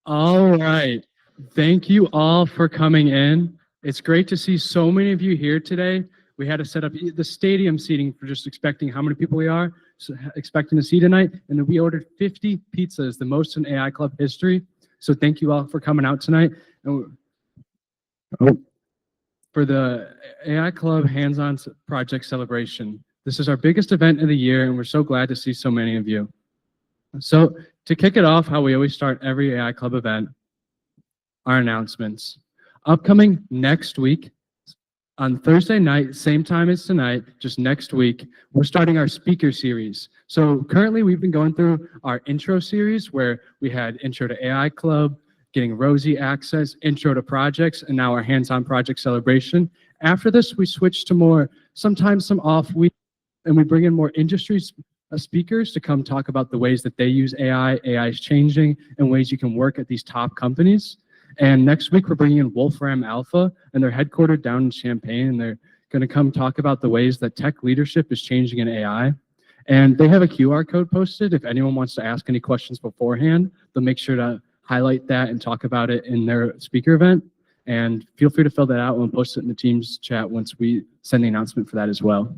All right. Thank you all for coming in. It's great to see so many of you here today. We had to set up the stadium seating for just expecting how many people we are, so expecting to see tonight. And then we ordered 50 pizzas, the most in AI Club history. So thank you all for coming out tonight. And for the AI Club hands-on project celebration. This is our biggest event of the year, and we're so glad to see so many of you. So to kick it off, how we always start every AI Club event, our announcements. Upcoming next week, on Thursday night, same time as tonight, just next week, we're starting our speaker series. So currently we've been going through our intro series where we had Intro to AI Club, getting Rosie access, Intro to Projects, and now our hands-on project celebration. After this, we switch to more, sometimes some off week, and we bring in more industry speakers to come talk about the ways that they use AI, AI is changing, and ways you can work at these top companies. And next week, we're bringing in Wolfram Alpha, and they're headquartered down in Champaign, and they're going to come talk about the ways that tech leadership is changing in AI. And they have a QR code posted. If anyone wants to ask any questions beforehand, they'll make sure to highlight that and talk about it in their speaker event. And feel free to fill that out and we'll post it in the Teams chat once we send the announcement for that as well.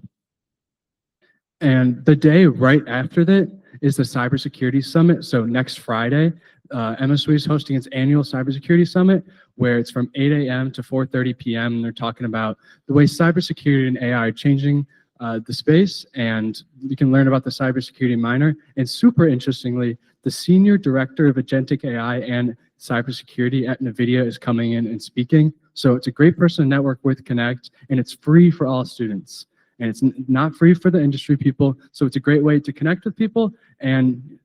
And the day right after that is the Cybersecurity Summit. So next Friday, MSOE is hosting its annual Cybersecurity Summit, where it's from 8 a.m. to 4:30 p.m. And they're talking about the way cybersecurity and AI are changing the space, and you can learn about the cybersecurity minor. And super interestingly, the Senior Director of Agentic AI and Cybersecurity at NVIDIA is coming in and speaking. So it's a great person to network with, connect, and it's free for all students. And it's not free for the industry people, so it's a great way to connect with people and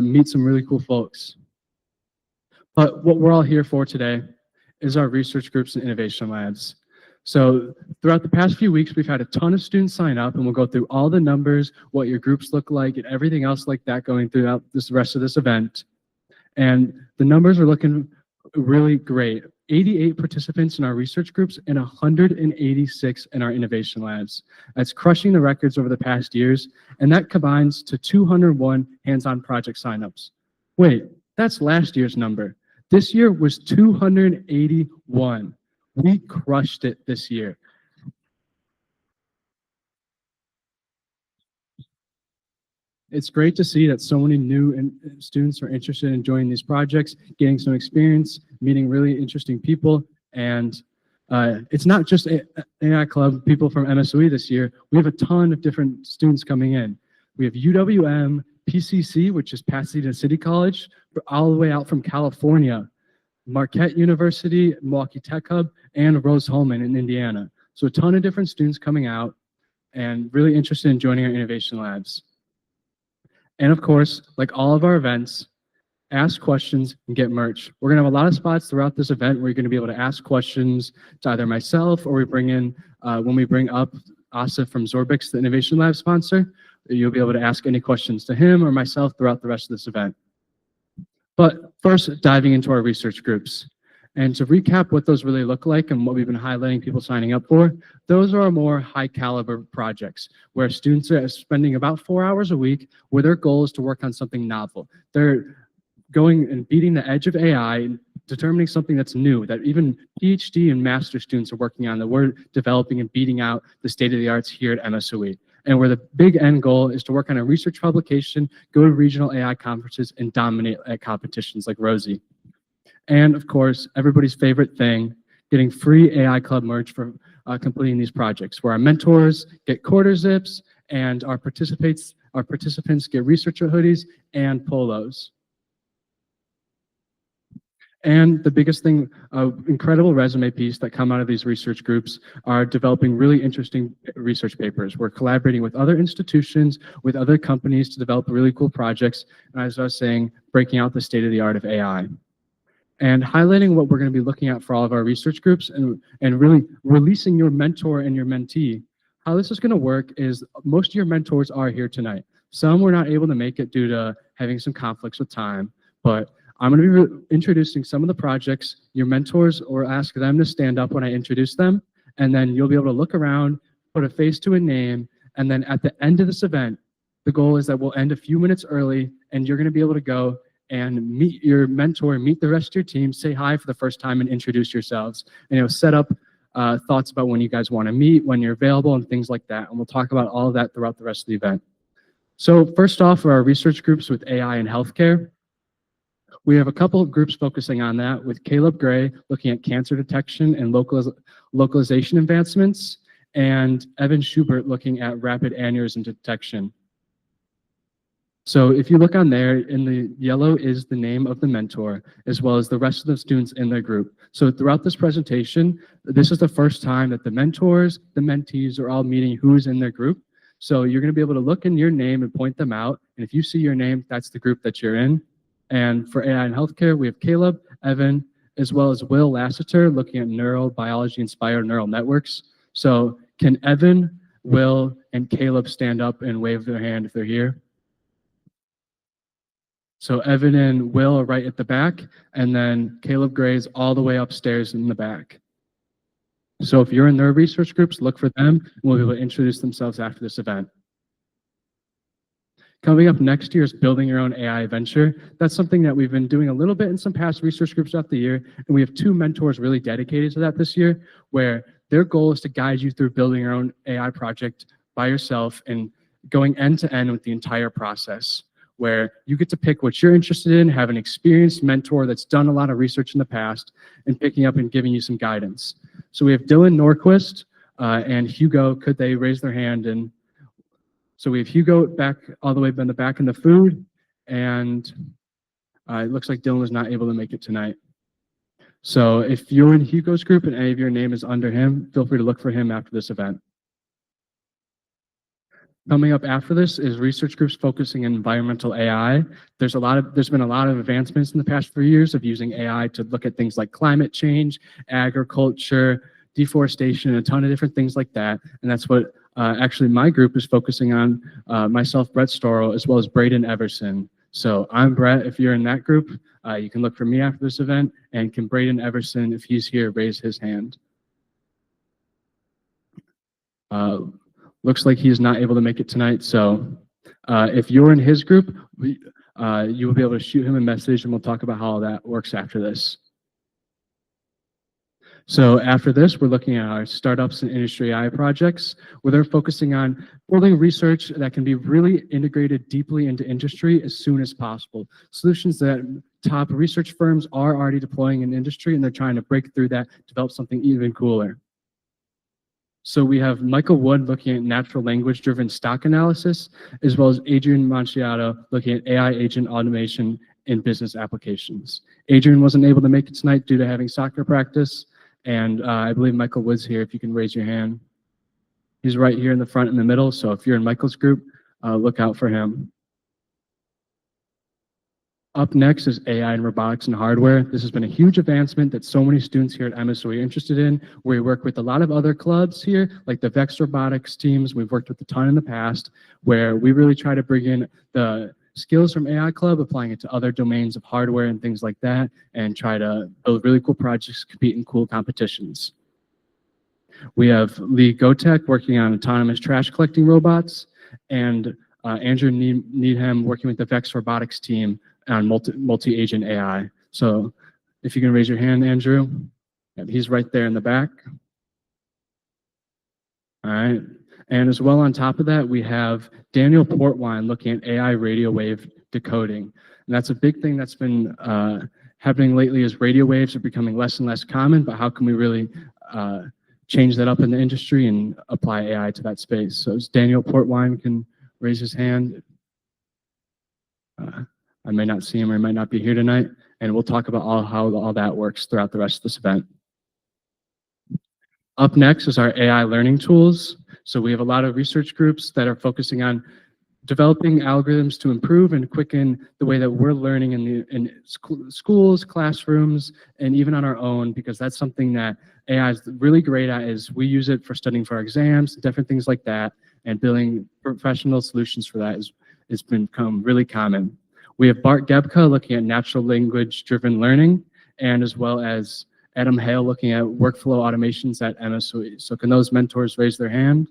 meet some really cool folks. But what we're all here for today is our research groups and innovation labs. So throughout the past few weeks, we've had a ton of students sign up, and we'll go through all the numbers, what your groups look like, and everything else like that going throughout this rest of this event. And the numbers are looking really great. 88 participants in our research groups and 186 in our innovation labs. That's crushing the records over the past years, and that combines to 201 hands-on project signups. Wait, that's last year's number. This year was 281. We crushed it this year. It's great to see that so many new students are interested in joining these projects, getting some experience, meeting really interesting people. And it's not just AI Club people from MSOE this year. We have a ton of different students coming in. We have UWM, PCC, which is Pasadena City College, all the way out from California, Marquette University, Milwaukee Tech Hub, and Rose-Hulman in Indiana. So a ton of different students coming out and really interested in joining our innovation labs. And of course, like all of our events, ask questions and get merch. We're gonna have a lot of spots throughout this event where you're gonna be able to ask questions to either myself or we bring in, when we bring up Asif from Xorbix, the Innovation Lab sponsor, you'll be able to ask any questions to him or myself throughout the rest of this event. But first, diving into our research groups. And to recap what those really look like and what we've been highlighting people signing up for, those are our more high caliber projects where students are spending about 4 hours a week where their goal is to work on something novel. They're going and beating the edge of AI and determining something that's new that even PhD and master students are working on, that we're developing and beating out the state of the arts here at MSOE. And where the big end goal is to work on a research publication, go to regional AI conferences, and dominate at competitions like Rosie. And of course, everybody's favorite thing, getting free AI Club merch for completing these projects, where our mentors get quarter zips and our participants get researcher hoodies and polos. And the biggest thing, incredible resume piece that come out of these research groups are developing really interesting research papers. We're collaborating with other institutions, with other companies to develop really cool projects. And as I was saying, breaking out the state of the art of AI. And highlighting what we're going to be looking at for all of our research groups and really releasing your mentor and your mentee. How this is going to work is most of your mentors are here tonight. Some were not able to make it due to having some conflicts with time, but I'm going to be introducing some of the projects. Your mentors, or ask them to stand up when I introduce them, and then you'll be able to look around, put a face to a name, and then at the end of this event, the goal is that we'll end a few minutes early, and you're going to be able to go and meet your mentor, meet the rest of your team, say hi for the first time and introduce yourselves. And set up thoughts about when you guys want to meet, when you're available, and things like that. And we'll talk about all of that throughout the rest of the event. So first off are our research groups with AI and healthcare. We have a couple of groups focusing on that, with Caleb Gray looking at cancer detection and localization advancements, and Evan Schubert looking at rapid aneurysm detection. So if you look on there, in the yellow is the name of the mentor, as well as the rest of the students in their group. So throughout this presentation, this is the first time that the mentors, the mentees are all meeting who's in their group. So you're going to be able to look in your name and point them out. And if you see your name, that's the group that you're in. And for AI and healthcare, we have Caleb, Evan, as well as Will Lassiter looking at neurobiology-inspired neural networks. So can Evan, Will, and Caleb stand up and wave their hand if they're here? So Evan and Will are right at the back, and then Caleb Gray is all the way upstairs in the back. So if you're in their research groups, look for them, and we'll be able to introduce themselves after this event. Coming up next year is building your own AI venture. That's something that we've been doing a little bit in some past research groups throughout the year, and we have 2 mentors really dedicated to that this year, where their goal is to guide you through building your own AI project by yourself and going end to end with the entire process, where you get to pick what you're interested in, have an experienced mentor that's done a lot of research in the past, and picking up and giving you some guidance. So we have Dylan Norquist and Hugo. Could they raise their hand? And so we have Hugo back all the way in the back in the food, and it looks like Dylan was not able to make it tonight. So if you're in Hugo's group and any of your name is under him, feel free to look for him after this event. Coming up after this is research groups focusing on environmental AI. There's been a lot of advancements in the past few years of using AI to look at things like climate change, agriculture, deforestation, and a ton of different things like that. And that's what actually my group is focusing on, myself, Brett Storrow, as well as Braden Everson. So I'm Brett. If you're in that group, you can look for me after this event, and can Braden Everson, if he's here, raise his hand? Looks like he's not able to make it tonight. So if you're in his group, you will be able to shoot him a message, and we'll talk about how that works after this. So after this, we're looking at our startups and industry AI projects, where they're focusing on building research that can be really integrated deeply into industry as soon as possible. Solutions that top research firms are already deploying in industry, and they're trying to break through that, develop something even cooler. So we have Michael Wood looking at natural language-driven stock analysis, as well as Adrian Manciato looking at AI agent automation in business applications. Adrian wasn't able to make it tonight due to having soccer practice, and I believe Michael Wood's here, if you can raise your hand. He's right here in the front in the middle, so if you're in Michael's group, look out for him. Up next is AI and robotics and hardware. This has been a huge advancement that so many students here at MSOE are interested in. We work with a lot of other clubs here, like the Vex robotics teams. We've worked with a ton in the past, where we really try to bring in the skills from AI Club, applying it to other domains of hardware and things like that, and try to build really cool projects, compete in cool competitions. We have Lee Gotek working on autonomous trash collecting robots, and Andrew Needham working with the Vex robotics team on multi-agent AI. So if you can raise your hand, Andrew. He's right there in the back. All right. And as well on top of that, we have Daniel Portwine looking at AI radio wave decoding. And that's a big thing that's been happening lately, is radio waves are becoming less and less common, but how can we really change that up in the industry and apply AI to that space? So as Daniel Portwine can raise his hand. I may not see him, or he might not be here tonight, and we'll talk about how all that works throughout the rest of this event. Up next is our AI learning tools. So we have a lot of research groups that are focusing on developing algorithms to improve and quicken the way that we're learning in schools, classrooms, and even on our own, because that's something that AI is really great at. Is we use it for studying for our exams, different things like that, and building professional solutions for that has become really common. We have Bart Gebka looking at natural language-driven learning, and as well as Adam Hale looking at workflow automations at MSOE. So can those mentors raise their hand?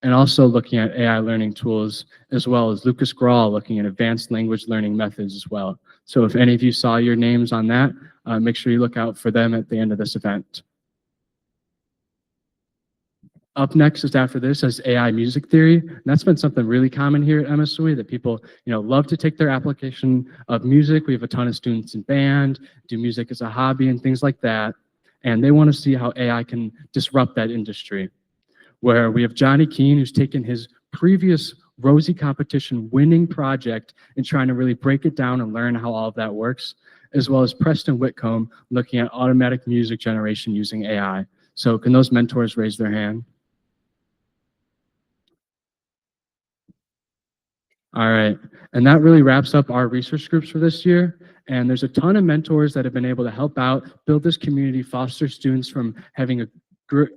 and also looking at AI learning tools, as well as Lucas Grawl looking at advanced language learning methods as well. So if any of you saw your names on that, make sure you look out for them at the end of this event. Up next is after this is AI music theory. And that's been something really common here at MSOE that people, love to take their application of music. We have a ton of students in band, do music as a hobby and things like that. And they want to see how AI can disrupt that industry. Where we have Johnny Keene, who's taken his previous Rosie competition winning project and trying to really break it down and learn how all of that works, as well as Preston Whitcomb looking at automatic music generation using AI. So can those mentors raise their hand? All right. And that really wraps up our research groups for this year. And there's a ton of mentors that have been able to help out, build this community, foster students from having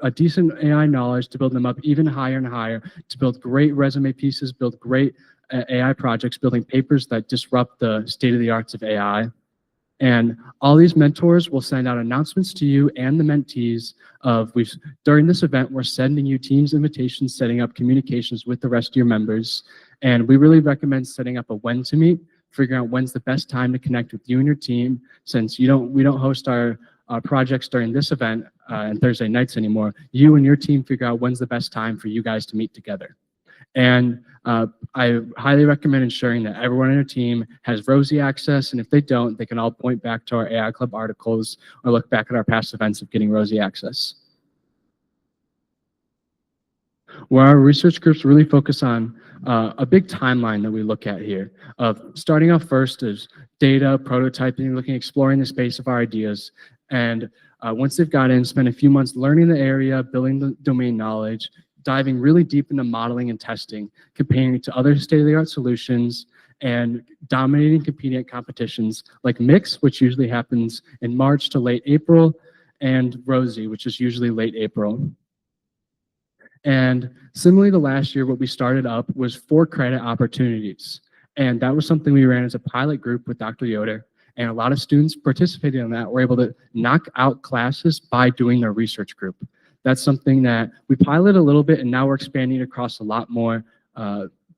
a decent AI knowledge to build them up even higher and higher, to build great resume pieces, build great AI projects, building papers that disrupt the state of the arts of AI. And all these mentors will send out announcements to you and the mentees during this event, we're sending you Teams invitations, setting up communications with the rest of your members. And we really recommend setting up a when to meet, figuring out when's the best time to connect with you and your team, since we don't host our projects during this event and Thursday nights anymore. You and your team figure out when's the best time for you guys to meet together. And I highly recommend ensuring that everyone on your team has Rosie access, and if they don't, they can all point back to our AI Club articles or look back at our past events of getting Rosie access. Where our research groups really focus on a big timeline that we look at here of starting off first is data, prototyping, exploring the space of our ideas. And once they've got in, spend a few months learning the area, building the domain knowledge, diving really deep into modeling and testing, comparing it to other state-of-the-art solutions, and dominating competing at competitions like Mix, which usually happens in March to late April, and Rosie, which is usually late April. And similarly to last year, what we started up was 4-credit opportunities. And that was something we ran as a pilot group with Dr. Yoder. And a lot of students participated in that, were able to knock out classes by doing their research group. That's something that we piloted a little bit, and now we're expanding across a lot more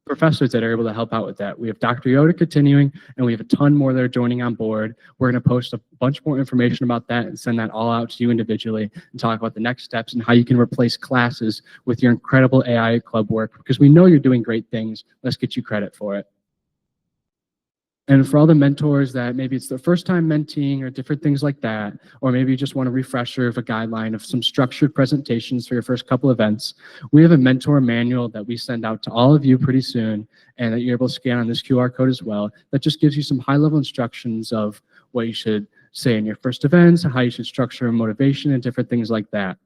professors that are able to help out with that. We have Dr. Yoder continuing, and we have a ton more that are joining on board. We're going to post a bunch more information about that and send that all out to you individually and talk about the next steps and how you can replace classes with your incredible AI Club work, because we know you're doing great things. Let's get you credit for it. And for all the mentors that maybe it's their first time menteeing or different things like that, or maybe you just want a refresher of a guideline of some structured presentations for your first couple events, we have a mentor manual that we send out to all of you pretty soon, and that you're able to scan on this QR code as well. That just gives you some high-level instructions of what you should say in your first events, how you should structure motivation, and different things like that.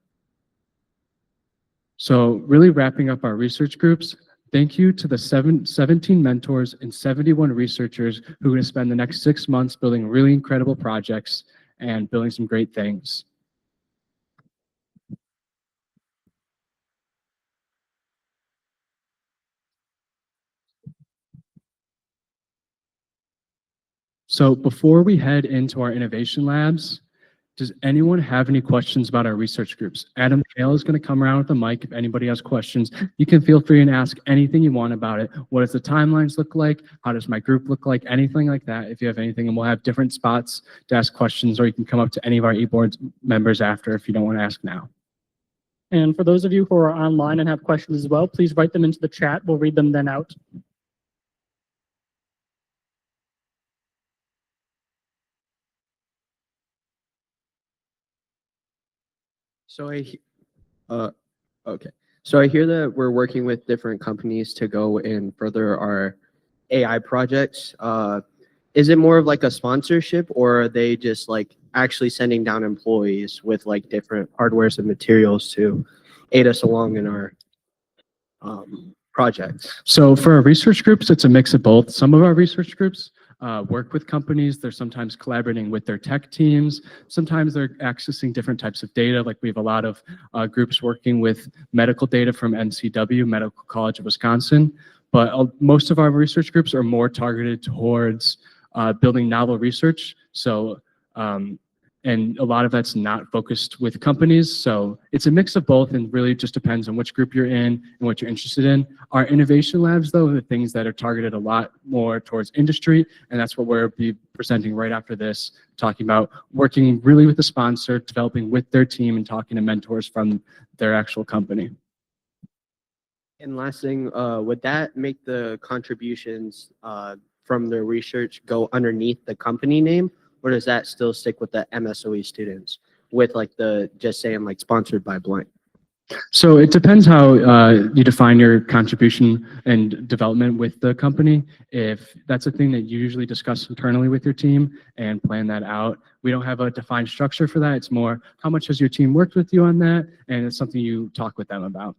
So really wrapping up our research groups, thank you to the 17 mentors and 71 researchers who are going to spend the next 6 months building really incredible projects and building some great things. So before we head into our innovation labs, does anyone have any questions about our research groups? Adam Kale is going to come around with the mic. If anybody has questions, you can feel free and ask anything you want about it. What does the timelines look like? How does my group look like? Anything like that, if you have anything. And we'll have different spots to ask questions, or you can come up to any of our eBoards members after if you don't want to ask now. And for those of you who are online and have questions as well, please write them into the chat. We'll read them then out. So So I hear that we're working with different companies to go and further our AI projects. Is it more of like a sponsorship, or are they just like actually sending down employees with like different hardwares and materials to aid us along in our projects? So for our research groups, it's a mix of both. Some of our research groups work with companies. They're sometimes collaborating with their tech teams. Sometimes they're accessing different types of data. Like we have a lot of groups working with medical data from NCW, Medical College of Wisconsin. But most of our research groups are more targeted towards building novel research. So and a lot of that's not focused with companies. So it's a mix of both and really just depends on which group you're in and what you're interested in. Our innovation labs, though, are the things that are targeted a lot more towards industry, and that's what we'll be presenting right after this, talking about working really with the sponsor, developing with their team, and talking to mentors from their actual company. And last thing, would that make the contributions from the research go underneath the company name, or does that still stick with the MSOE students with like the just saying like sponsored by blank? So it depends how you define your contribution and development with the company. If that's a thing that you usually discuss internally with your team and plan that out, we don't have a defined structure for that. It's more how much has your team worked with you on that, and it's something you talk with them about.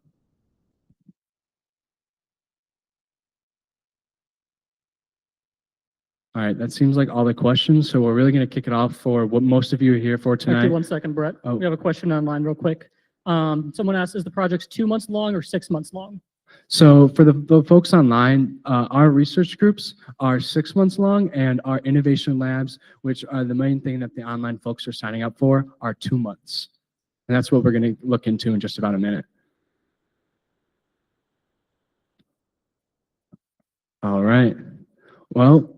All right, that seems like all the questions. So we're really going to kick it off for what most of you are here for tonight. Actually, 1 second, Brett. Oh. We have a question online real quick. Someone asked, is the project 2 months long or 6 months long? So for the folks online, our research groups are 6 months long, and our innovation labs, which are the main thing that the online folks are signing up for, are 2 months. And that's what we're going to look into in just about a minute. All right. Well,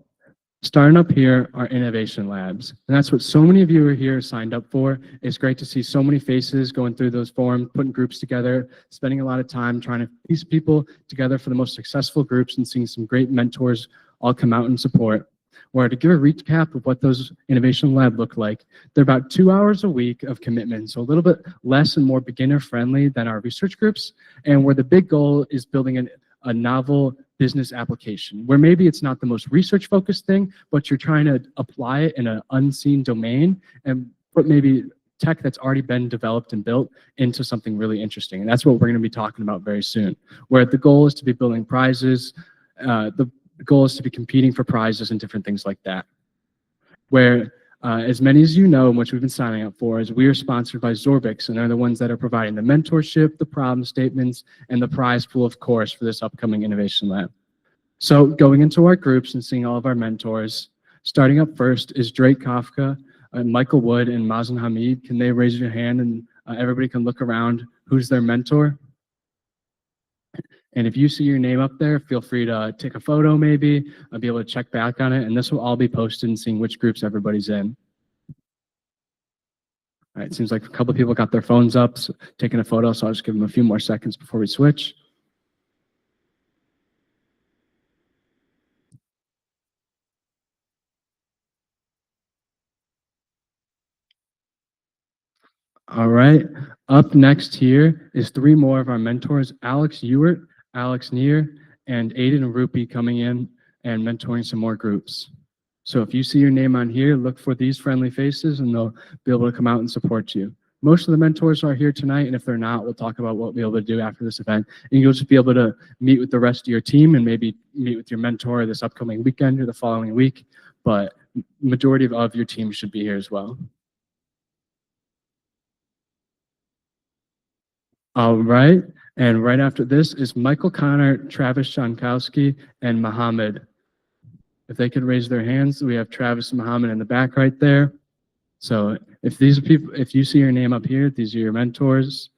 starting up here are innovation labs. And that's what so many of you are here signed up for. It's great to see so many faces going through those forums, putting groups together, spending a lot of time trying to piece people together for the most successful groups, and seeing some great mentors all come out and support. Where to give a recap of what those innovation lab look like, they're about 2 hours a week of commitment, so a little bit less and more beginner friendly than our research groups, and where the big goal is building a novel business application, where maybe it's not the most research focused thing, but you're trying to apply it in an unseen domain and put maybe tech that's already been developed and built into something really interesting. And that's what we're going to be talking about very soon, where the goal is to be building prizes, the goal is to be competing for prizes and different things like that. Where as many as you know, and which we've been signing up for, is we are sponsored by Xorbix, and they're the ones that are providing the mentorship, the problem statements, and the prize pool, of course, for this upcoming innovation lab. So going into our groups and seeing all of our mentors, starting up first is Drake Kafka, Michael Wood, and Mazen Hamid. Can they raise your hand and everybody can look around who's their mentor? And if you see your name up there, feel free to take a photo maybe, I'll be able to check back on it, and this will all be posted and seeing which groups everybody's in. All right, it seems like a couple of people got their phones up, so taking a photo, so I'll just give them a few more seconds before we switch. All right, up next here is 3 more of our mentors, Alex Ewert, Alex Neer, and Aiden Rupi coming in and mentoring some more groups. So if you see your name on here, look for these friendly faces and they'll be able to come out and support you. Most of the mentors are here tonight, and if they're not, we'll talk about what we'll be able to do after this event. And you'll just be able to meet with the rest of your team and maybe meet with your mentor this upcoming weekend or the following week, but majority of your team should be here as well. All right, and right after this is Michael Connor, Travis Shankowski, and Mohammed. If they could raise their hands, we have Travis and Mohammed in the back right there. So if these are people, if you see your name up here, these are your mentors.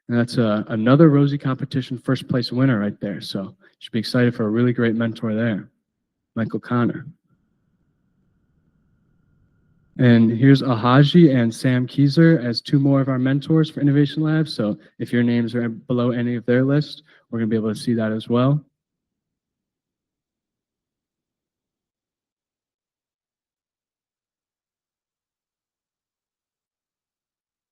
And that's another Rosie competition first place winner right there. So you should be excited for a really great mentor there, Michael Connor. And here's Ahaji and Sam Keyser as 2 more of our mentors for Innovation Labs. So if your names are below any of their list, we're going to be able to see that as well.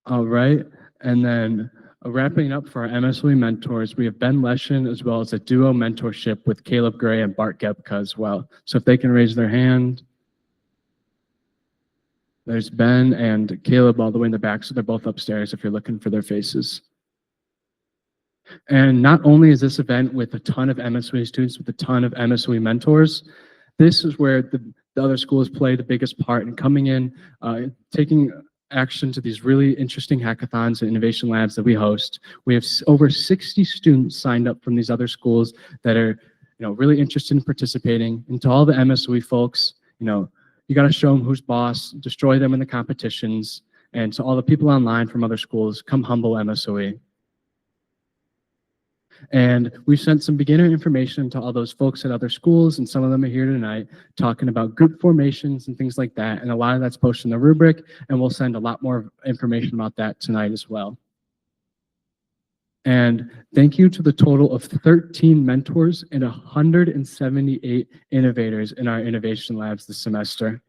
All right, and then wrapping up for our MSOE mentors, we have Ben Leshin as well as a duo mentorship with Caleb Gray and Bart Gebka as well. So if they can raise their hand. There's Ben and Caleb all the way in the back, so they're both upstairs if you're looking for their faces. And not only is this event with a ton of MSOE students, with a ton of MSOE mentors, this is where the other schools play the biggest part in coming in, taking action to these really interesting hackathons and innovation labs that we host. We have over 60 students signed up from these other schools that are really interested in participating. And to all the MSOE folks, you got to show them who's boss, destroy them in the competitions, and to all the people online from other schools, come humble MSOE. And we've sent some beginner information to all those folks at other schools, and some of them are here tonight talking about group formations and things like that. And a lot of that's posted in the rubric, and we'll send a lot more information about that tonight as well. And thank you to the total of 13 mentors and 178 innovators in our innovation labs this semester.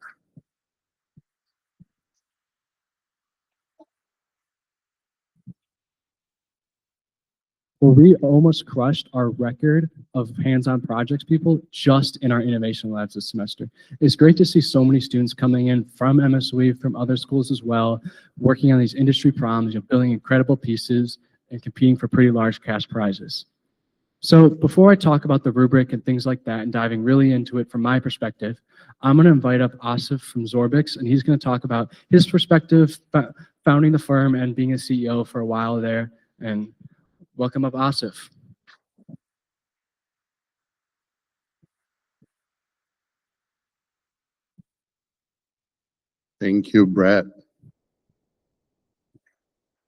Well, we almost crushed our record of hands-on projects people just in our innovation labs this semester. It's great to see so many students coming in from MSOE, from other schools as well, working on these industry problems, building incredible pieces and competing for pretty large cash prizes. So before I talk about the rubric and things like that and diving really into it from my perspective, I'm going to invite up Asif from Xorbix, and he's going to talk about his perspective founding the firm and being a CEO for a while there. And welcome up, Asif. Thank you, Brett.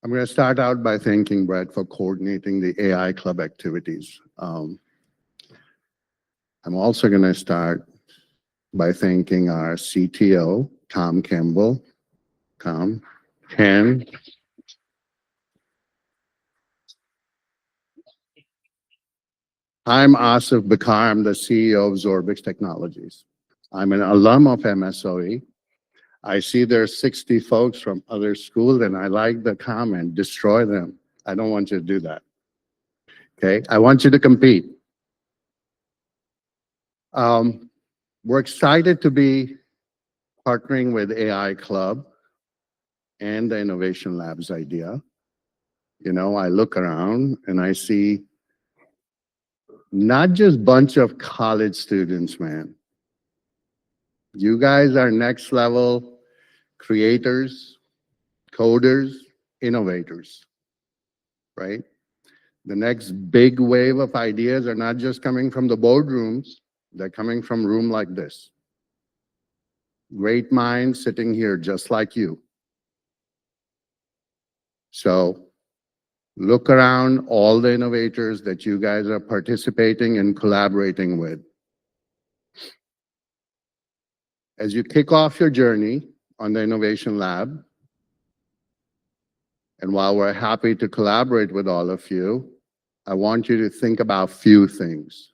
I'm going to start out by thanking Brett for coordinating the AI Club activities. I'm also going to start by thanking our CTO, Tom Campbell. Tom, Ken. I'm Asif Bakar. I'm the CEO of Xorbix Technologies. I'm an alum of MSOE. I see there's 60 folks from other schools, and I like the comment, destroy them. I don't want you to do that. Okay, I want you to compete. We're excited to be partnering with AI Club and the Innovation Labs idea. You know, I look around and I see not just a bunch of college students, man. You guys are next level creators, coders, innovators, right? The next big wave of ideas are not just coming from the boardrooms, they're coming from a room like this. Great minds sitting here just like you. So look around all the innovators that you guys are participating and collaborating with. As you kick off your journey on the Innovation Lab, and while we're happy to collaborate with all of you, I want you to think about a few things.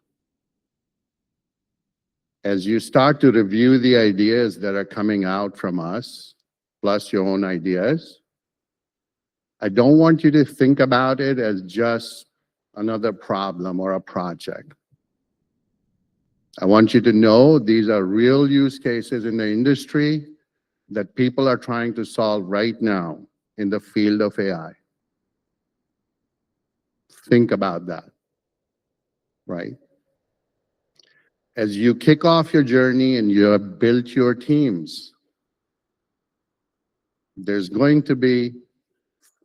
As you start to review the ideas that are coming out from us, plus your own ideas, I don't want you to think about it as just another problem or a project. I want you to know these are real use cases in the industry that people are trying to solve right now in the field of AI. Think about that, right? As you kick off your journey and you have built your teams, there's going to be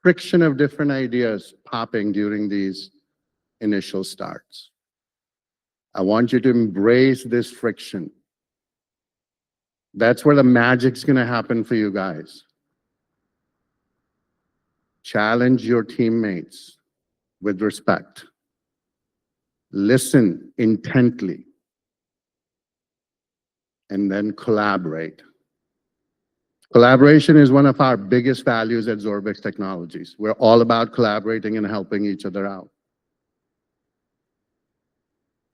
friction of different ideas popping during these initial starts. I want you to embrace this friction. That's where the magic's going to happen for you guys. Challenge your teammates with respect. Listen intently. And then collaborate. Collaboration is one of our biggest values at Xorbix Technologies. We're all about collaborating and helping each other out.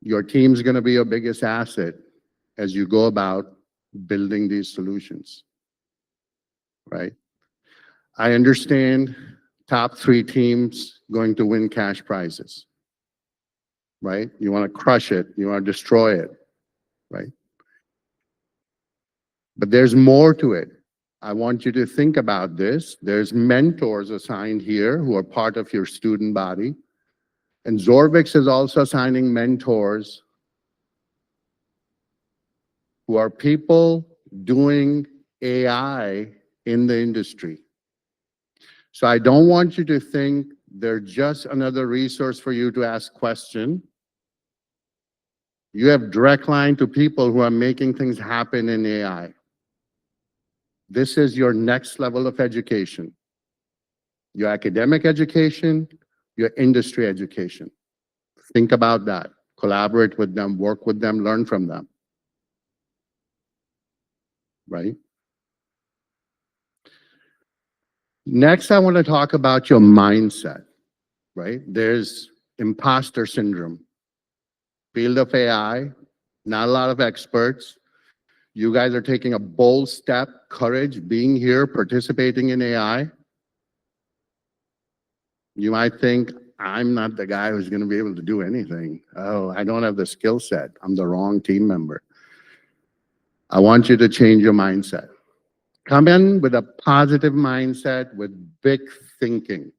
Your team's going to be your biggest asset as you go about building these solutions, right? I understand top 3 teams going to win cash prizes, right? You want to crush it. You want to destroy it, right? But there's more to it. I want you to think about this. There's mentors assigned here who are part of your student body. And Xorbix is also assigning mentors who are people doing AI in the industry. So I don't want you to think they're just another resource for you to ask questions. You have direct line to people who are making things happen in AI. This is your next level of education. Your academic education, your industry education. Think about that. Collaborate with them, work with them, learn from them. Right? Next, I want to talk about your mindset, right? There's imposter syndrome. Field of AI, not a lot of experts. You guys are taking a bold step, courage, being here, participating in AI. You might think, I'm not the guy who's going to be able to do anything. Oh, I don't have the skill set. I'm the wrong team member. I want you to change your mindset. Come in with a positive mindset, with big thinking.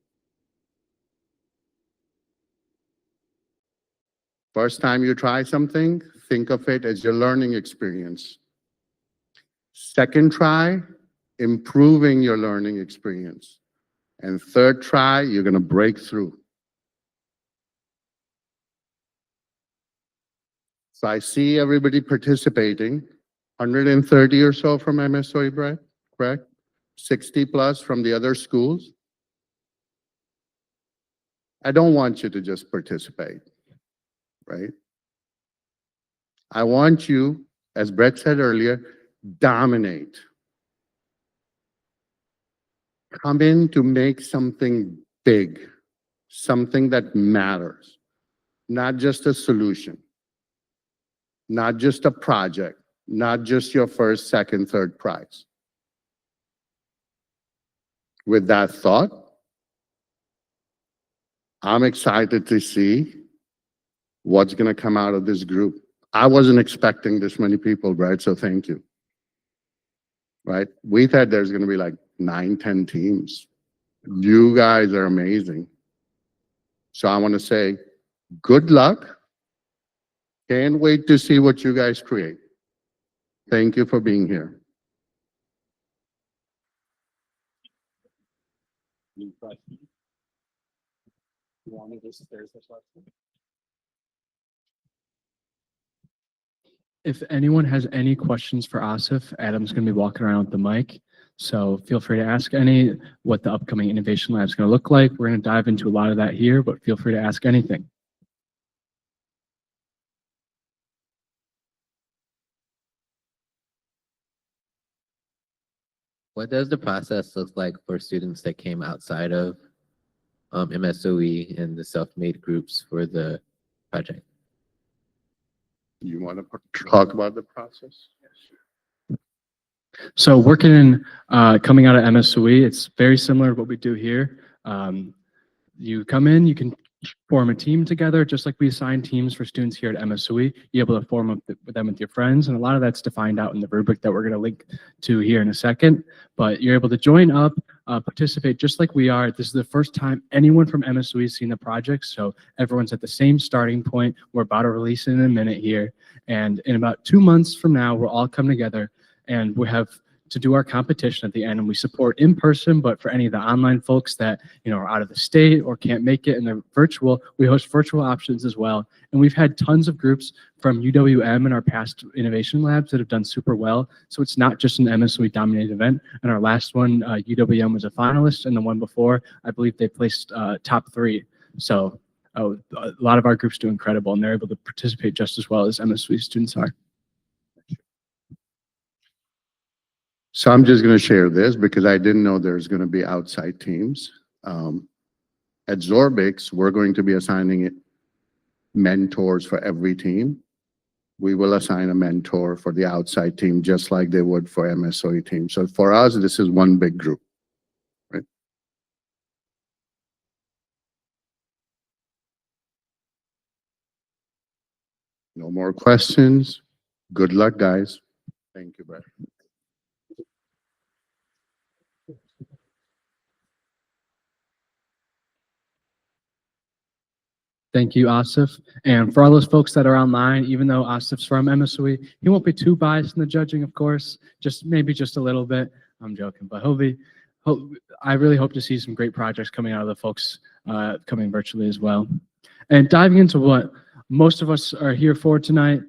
First time you try something, think of it as your learning experience. Second try, improving your learning experience. And third try, you're going to break through. So I see everybody participating, 130 or so from MSOE, Brett, correct? 60 plus from the other schools. I don't want you to just participate, right? I want you, as Brett said earlier, dominate. Come in to make something big, something that matters, not just a solution, not just a project, not just your first, second, third prize. With that thought, I'm excited to see what's going to come out of this group. I wasn't expecting this many people, right? So thank you. Right? We thought there's going to be like 9, 10 teams. You guys are amazing. So I want to say good luck. Can't wait to see what you guys create. Thank you for being here. Any questions? You want me to just there's this question? If anyone has any questions for Asif, Adam's going to be walking around with the mic. So feel free to ask any, what the upcoming Innovation Lab is going to look like. We're going to dive into a lot of that here, but feel free to ask anything. What does the process look like for students that came outside of MSOE and the self-made groups for the project? You want to talk about the process? So working in, coming out of MSOE, it's very similar to what we do here. You come in, you can form a team together, just like we assign teams for students here at MSOE. You're able to form them with your friends, and a lot of that's defined out in the rubric that we're going to link to here in a second. But you're able to join up, participate just like we are. This is the first time anyone from MSOE has seen the project, so everyone's at the same starting point. We're about to release it in a minute here, and in about 2 months from now, we'll all come together, and we have to do our competition at the end, and we support in person, but for any of the online folks that are out of the state or can't make it and they're virtual, we host virtual options as well. And we've had tons of groups from UWM in our past innovation labs that have done super well. So it's not just an MSOE dominated event. And our last one, UWM was a finalist, and the one before, I believe they placed top 3. So a lot of our groups do incredible, and they're able to participate just as well as MSOE students are. So I'm just going to share this because I didn't know there's going to be outside teams. At Xorbix, we're going to be assigning mentors for every team. We will assign a mentor for the outside team, just like they would for MSOE team. So for us, this is one big group, right? No more questions. Good luck, guys. Thank you, Brett. Thank you, Asif. And for all those folks that are online, even though Asif's from MSOE, he won't be too biased in the judging, of course, maybe just a little bit. I'm joking, but I really hope to see some great projects coming out of the folks coming virtually as well. And diving into what most of us are here for tonight,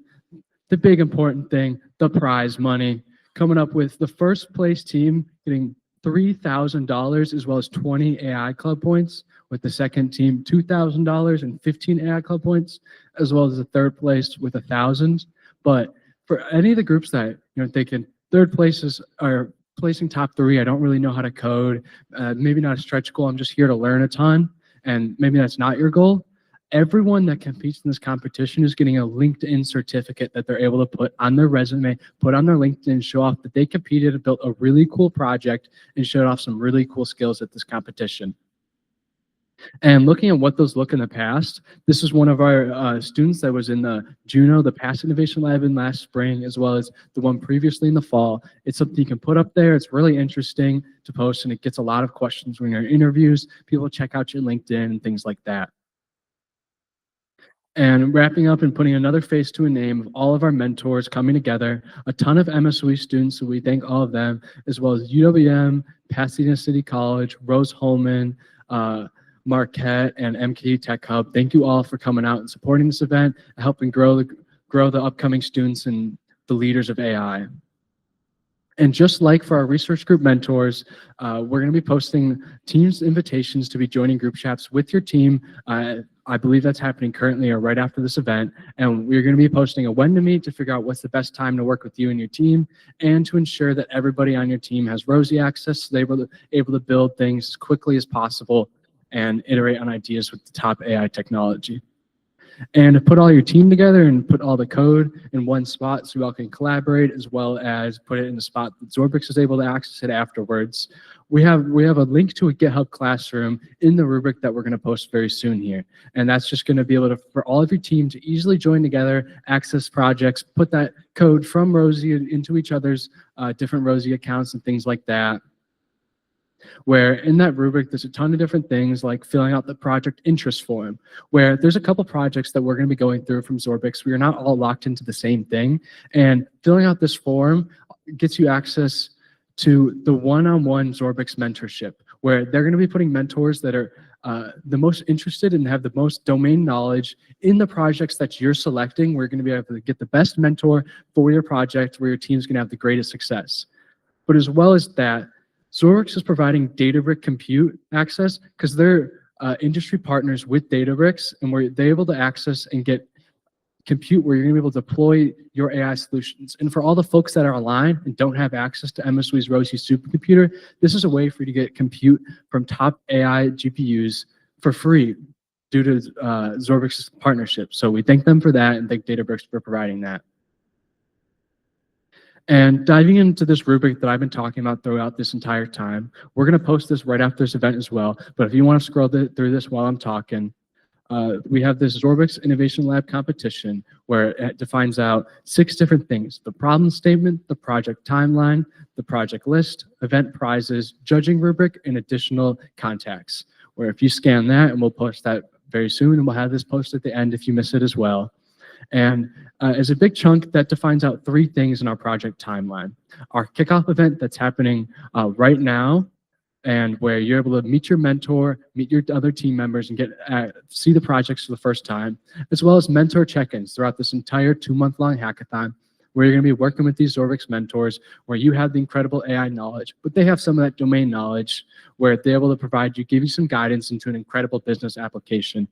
the big important thing, the prize money. coming up with the first place team getting $3,000 as well as 20 AI Club points, with the second team $2,000 and 15 AI Club points, as well as the third place with 1,000. But for any of the groups that thinking third places are placing top 3, I don't really know how to code, maybe not a stretch goal. I'm just here to learn a ton, and maybe that's not your goal. Everyone that competes in this competition is getting a LinkedIn certificate that they're able to put on their resume, put on their LinkedIn, show off that they competed and built a really cool project and showed off some really cool skills at this competition. And looking at what those look in the past, this is one of our students that was in the Juno, the Past Innovation Lab in last spring, as well as the one previously in the fall. It's something you can put up there. It's really interesting to post, and it gets a lot of questions when you're in interviews. People check out your LinkedIn and things like that. And wrapping up and putting another face to a name of all of our mentors coming together, a ton of MSOE students, so we thank all of them, as well as UWM, Pasadena City College, Rose-Hulman, Marquette, and MKU Tech Hub. Thank you all for coming out and supporting this event, and helping grow the upcoming students and the leaders of AI. And just like for our research group mentors, we're going to be posting Teams invitations to be joining group chats with your team. I believe that's happening currently or right after this event. And we're going to be posting a when to meet to figure out what's the best time to work with you and your team, and to ensure that everybody on your team has Rosie access, so they're able to build things as quickly as possible and iterate on ideas with the top AI technology. And to put all your team together and put all the code in one spot so you all can collaborate, as well as put it in a spot that Xorbix is able to access it afterwards, we have a link to a GitHub Classroom in the rubric that we're going to post very soon here. And that's just going to be able to, for all of your team to easily join together, access projects, put that code from Rosie into each other's different Rosie accounts and things like that. Where in that rubric, there's a ton of different things like filling out the project interest form, where there's a couple projects that we're going to be going through from Xorbix. We are not all locked into the same thing. And filling out this form gets you access to the one-on-one Xorbix mentorship, where they're going to be putting mentors that are the most interested and have the most domain knowledge in the projects that you're selecting. We're going to be able to get the best mentor for your project, where your team's going to have the greatest success. But as well as that, Xorbix is providing Databricks compute access because they're industry partners with Databricks, and where they're able to access and get compute where you're going to be able to deploy your AI solutions. And for all the folks that are online and don't have access to MSOE's Rosie supercomputer, this is a way for you to get compute from top AI GPUs for free due to Xorbix's partnership. So we thank them for that and thank Databricks for providing that. And diving into this rubric that I've been talking about throughout this entire time, we're going to post this right after this event as well. But if you want to scroll through this while I'm talking, we have this Xorbix Innovation Lab competition where it defines out 6 different things: the problem statement, the project timeline, the project list, event prizes, judging rubric, and additional contacts. Where if you scan that, and we'll post that very soon, and we'll have this posted at the end if you miss it as well. And as a big chunk, that defines out 3 things in our project timeline. Our kickoff event that's happening right now, and where you're able to meet your mentor, meet your other team members, and get see the projects for the first time, as well as mentor check-ins throughout this entire 2-month-long hackathon, where you're going to be working with these Xorbix mentors, where you have the incredible AI knowledge, but they have some of that domain knowledge, where they're able to provide you, give you some guidance into an incredible business application.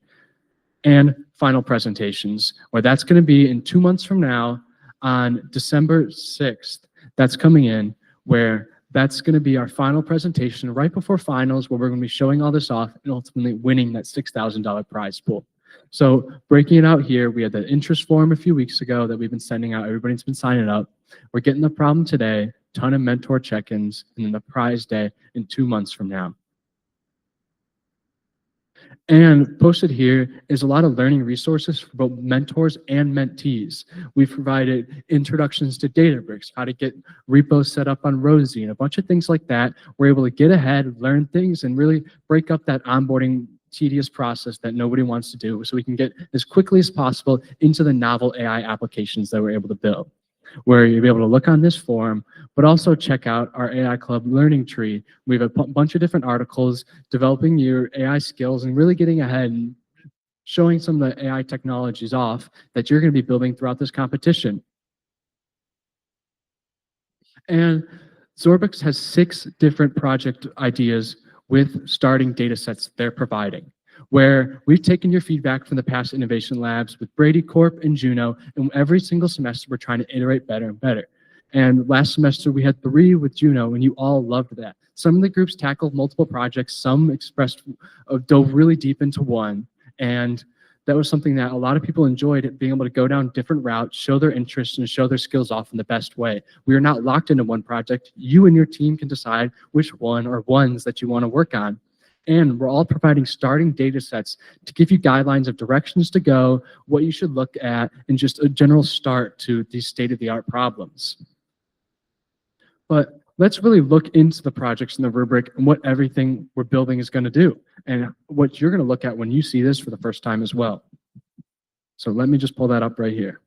And final presentations, where that's going to be in 2 months from now on December 6th. That's coming in, where that's going to be our final presentation right before finals, where we're going to be showing all this off and ultimately winning that $6,000 prize pool. So breaking it out here, we had the interest form a few weeks ago that we've been sending out. Everybody's been signing up. We're getting the problem today, ton of mentor check-ins, and then the prize day in 2 months from now. And posted here is a lot of learning resources for both mentors and mentees. We've provided introductions to Databricks, how to get repos set up on Rosie, and a bunch of things like that. We're able to get ahead, learn things, and really break up that onboarding tedious process that nobody wants to do, so we can get as quickly as possible into the novel AI applications that we're able to build. Where you'll be able to look on this form, but also check out our AI Club learning tree. We have a bunch of different articles developing your AI skills and really getting ahead and showing some of the AI technologies off that you're going to be building throughout this competition. And Xorbix has 6 different project ideas with starting data sets they're providing, where we've taken your feedback from the past innovation labs with Brady Corp and Juno, and every single semester we're trying to iterate better and better. And last semester we had 3 with Juno, and you all loved that. Some of the groups tackled multiple projects, some dove really deep into one, and that was something that a lot of people enjoyed, being able to go down different routes, show their interests, and show their skills off in the best way. We are not locked into one project. You and your team can decide which one or ones that you want to work on. And we're all providing starting data sets to give you guidelines of directions to go, what you should look at, and just a general start to these state-of-the-art problems. But let's really look into the projects in the rubric and what everything we're building is going to do, and what you're going to look at when you see this for the first time as well. So let me just pull that up right here.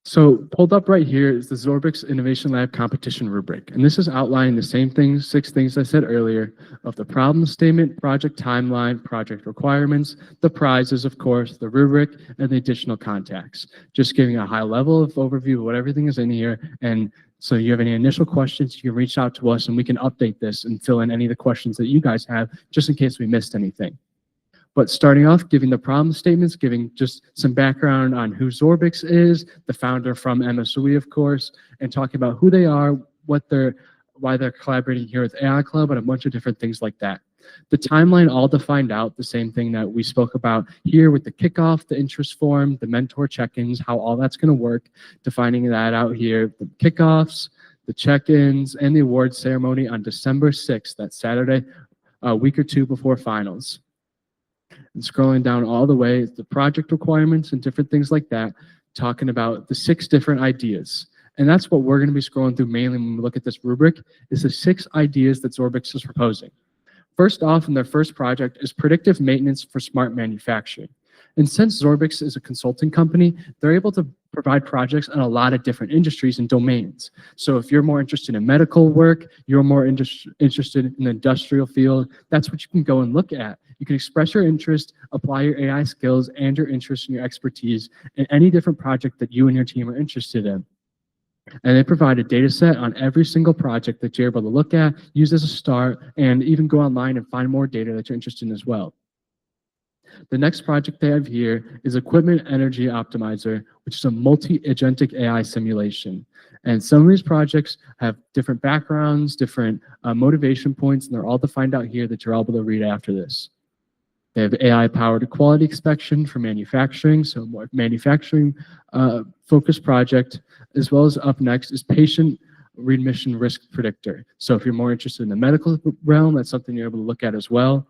So pulled up right here is the Xorbix Innovation Lab competition rubric. And this is outlining the same things, 6 things I said earlier, of the problem statement, project timeline, project requirements, the prizes, of course, the rubric, and the additional contacts. Just giving a high level of overview of what everything is in here. And so you have any initial questions, you can reach out to us and we can update this and fill in any of the questions that you guys have, just in case we missed anything. But starting off, giving the problem statements, giving just some background on who Xorbix is, the founder from MSOE, of course, and talking about who they are, why they're collaborating here with AI Club, and a bunch of different things like that. The timeline all defined out, the same thing that we spoke about here with the kickoff, the interest form, the mentor check-ins, how all that's going to work, defining that out here, the kickoffs, the check-ins, and the awards ceremony on December 6th, that Saturday, a week or 2 before finals. And scrolling down all the way, the project requirements and different things like that, talking about the 6 different ideas. And that's what we're going to be scrolling through mainly when we look at this rubric, is the 6 ideas that Xorbix is proposing. First off, in their first project is predictive maintenance for smart manufacturing. And since Xorbix is a consulting company, they're able to provide projects in a lot of different industries and domains. So if you're more interested in medical work, you're more interested in the industrial field, that's what you can go and look at. You can express your interest, apply your AI skills and your interest and your expertise in any different project that you and your team are interested in. And they provide a data set on every single project that you're able to look at, use as a start, and even go online and find more data that you're interested in as well. The next project they have here is Equipment Energy Optimizer, which is a multi-agentic AI simulation. And some of these projects have different backgrounds, different motivation points, and they're all defined out here that you're able to read after this. They have AI-powered quality inspection for manufacturing, so more manufacturing focused project, as well as up next is patient readmission risk predictor. So if you're more interested in the medical realm, that's something you're able to look at as well.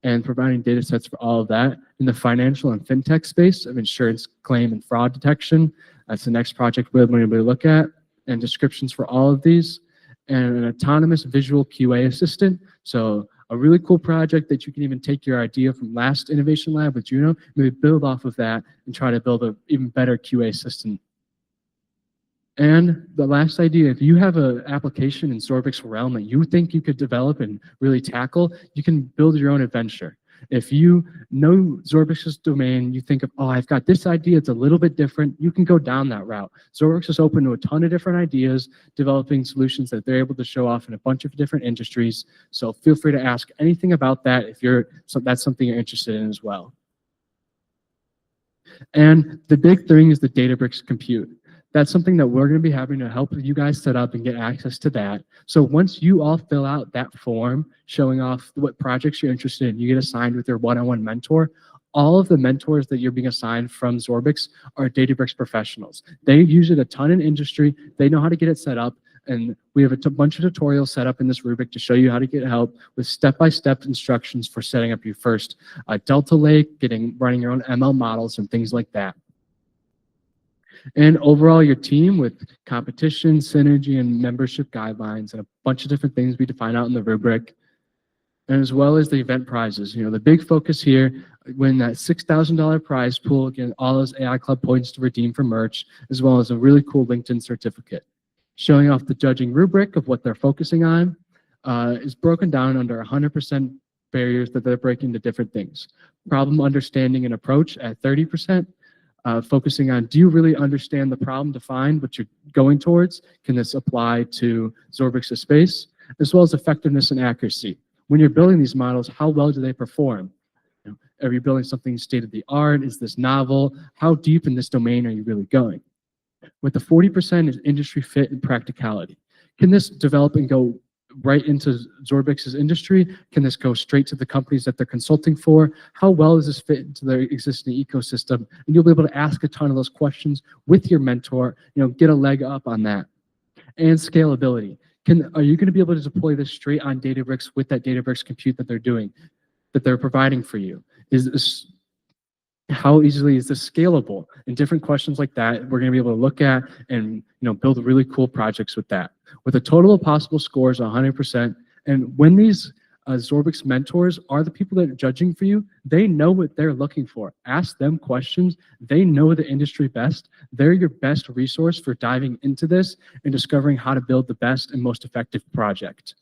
And providing data sets for all of that. In the financial and fintech space of insurance claim and fraud detection, that's the next project we're going to look at, and descriptions for all of these. And an autonomous visual QA assistant. So a really cool project that you can even take your idea from last Innovation Lab with Juno, maybe build off of that and try to build an even better QA system. And the last idea, if you have an application in Xorbix realm that you think you could develop and really tackle, you can build your own adventure. If you know Xorbix's domain, you think of, oh, I've got this idea, it's a little bit different, you can go down that route. Xorbix is open to a ton of different ideas, developing solutions that they're able to show off in a bunch of different industries. So feel free to ask anything about that if that's something you're interested in as well. And the big thing is the Databricks compute. That's something that we're going to be having to help you guys set up and get access to that. So once you all fill out that form showing off what projects you're interested in, you get assigned with your one-on-one mentor. All of the mentors that you're being assigned from Xorbix are Databricks professionals. They use it a ton in industry. They know how to get it set up. And we have a bunch of tutorials set up in this rubric to show you how to get help with step-by-step instructions for setting up your first Delta Lake, running your own ML models and things like that. And overall, your team with competition, synergy, and membership guidelines, and a bunch of different things we define out in the rubric, and as well as the event prizes. You know, the big focus here, win that $6,000 prize pool, get all those AI Club points to redeem for merch, as well as a really cool LinkedIn certificate, showing off the judging rubric of what they're focusing on, is broken down under 100% barriers that they're breaking into different things. Problem understanding and approach at 30%, focusing on, do you really understand the problem defined, what you're going towards? Can this apply to Xorbix's space? As well as effectiveness and accuracy. When you're building these models, how well do they perform? Are you building something state of the art? Is this novel? How deep in this domain are you really going? With the 40% is industry fit and practicality. Can this develop and go right into Xorbix's industry? Can this go straight to the companies that they're consulting for? How well does this fit into their existing ecosystem? And you'll be able to ask a ton of those questions with your mentor, get a leg up on that. And scalability. Are you going to be able to deploy this straight on Databricks with that Databricks compute that they're providing for you? How easily is this scalable? And different questions like that, we're going to be able to look at and build really cool projects with that. With a total of possible scores of 100%, and when these Xorbix mentors are the people that are judging for you, they know what they're looking for. Ask them questions. They know the industry best. They're your best resource for diving into this and discovering how to build the best and most effective project.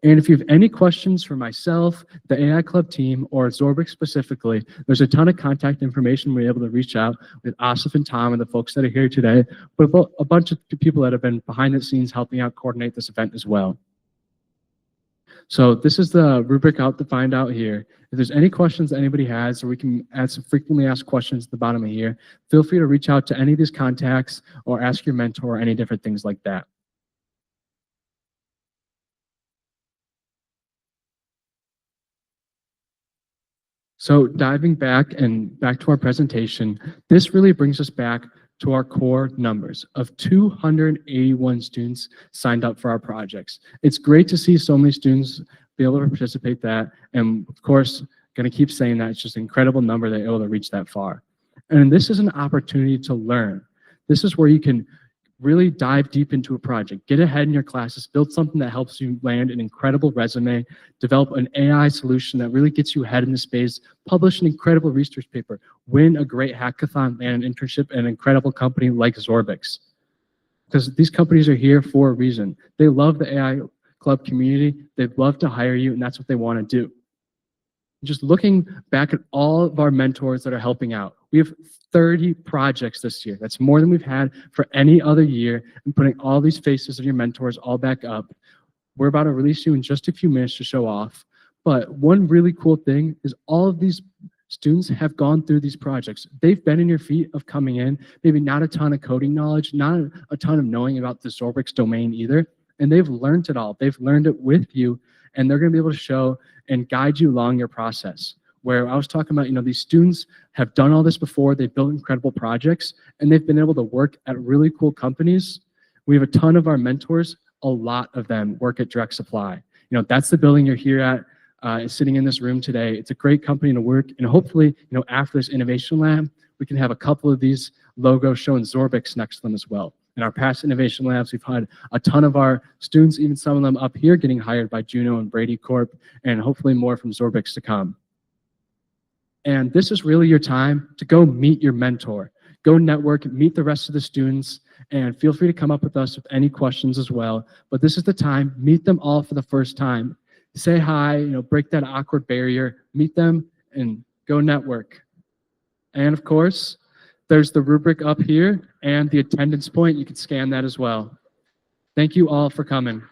And if you have any questions for myself, the AI Club team, or Xorbix specifically, there's a ton of contact information. We're able to reach out with Asif and Tom and the folks that are here today, but a bunch of people that have been behind the scenes helping out coordinate this event as well. So this is the rubric out to find out here. If there's any questions that anybody has, or we can add some frequently asked questions at the bottom of here, feel free to reach out to any of these contacts or ask your mentor, any different things like that. So diving back to our presentation, this really brings us back to our core numbers of 281 students signed up for our projects. It's great to see so many students be able to participate that, and of course, going to keep saying that, it's just an incredible number that you're able to reach that far. And this is an opportunity to learn. This is where you can really dive deep into a project, get ahead in your classes, build something that helps you land an incredible resume, develop an AI solution that really gets you ahead in the space, publish an incredible research paper, win a great hackathon, and an internship at an incredible company like Xorbix. Because these companies are here for a reason. They love the AI Club community. They'd love to hire you, and that's what they want to do. Just looking back at all of our mentors that are helping out, we have 30 projects this year. That's more than we've had for any other year. And putting all these faces of your mentors all back up. We're about to release you in just a few minutes to show off. But one really cool thing is all of these students have gone through these projects. They've been in your feet of coming in, maybe not a ton of coding knowledge, not a ton of knowing about the Xorbix domain either. And they've learned it all. They've learned it with you, and they're going to be able to show and guide you along your process. Where I was talking about, these students have done all this before. They've built incredible projects, and they've been able to work at really cool companies. We have a ton of our mentors. A lot of them work at Direct Supply. That's the building you're here at, sitting in this room today. It's a great company to work, and hopefully, after this innovation lab, we can have a couple of these logos showing Xorbix next to them as well. In our past innovation labs, we've had a ton of our students, even some of them up here, getting hired by Juno and Brady Corp, and hopefully more from Xorbix to come. And this is really your time to go meet your mentor. Go network, meet the rest of the students, and feel free to come up with us with any questions as well. But this is the time. Meet them all for the first time. Say hi, break that awkward barrier, meet them, and go network. And of course, there's the rubric up here and the attendance point. You can scan that as well. Thank you all for coming.